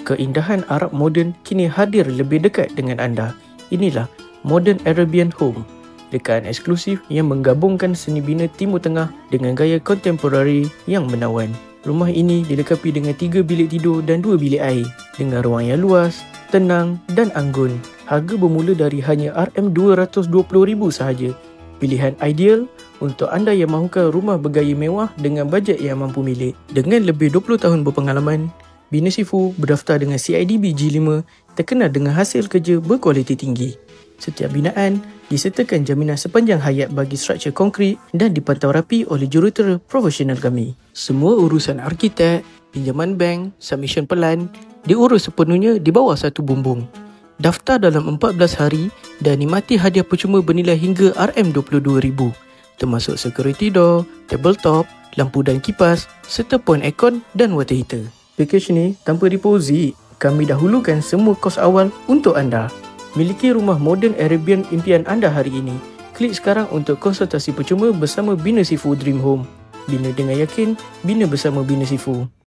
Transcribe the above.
Keindahan Arab moden kini hadir lebih dekat dengan anda. Inilah Modern Arabian Home, rekaan eksklusif yang menggabungkan seni bina Timur Tengah dengan gaya kontemporari yang menawan. Rumah ini dilengkapi dengan 3 bilik tidur dan 2 bilik air dengan ruang yang luas, tenang dan anggun. Harga bermula dari hanya RM220,000 sahaja. Pilihan ideal untuk anda yang mahukan rumah bergaya mewah dengan bajet yang mampu milik. Dengan lebih 20 tahun berpengalaman, Bina Sifu berdaftar dengan CIDB G5, terkenal dengan hasil kerja berkualiti tinggi. Setiap binaan disertakan jaminan sepanjang hayat bagi struktur konkrit dan dipantau rapi oleh jurutera profesional kami. Semua urusan arkitek, pinjaman bank, submission pelan diurus sepenuhnya di bawah satu bumbung. Daftar dalam 14 hari dan nikmati hadiah percuma bernilai hingga RM22,000, termasuk security door, tabletop, lampu dan kipas serta point aircon dan water heater. Pakej ni tanpa deposit. Kami dahulukan semua kos awal untuk anda. Miliki rumah moden Arabian impian anda hari ini. Klik sekarang untuk konsultasi percuma bersama Bina Sifu Dream Home. Bina dengan yakin, bina bersama Bina Sifu.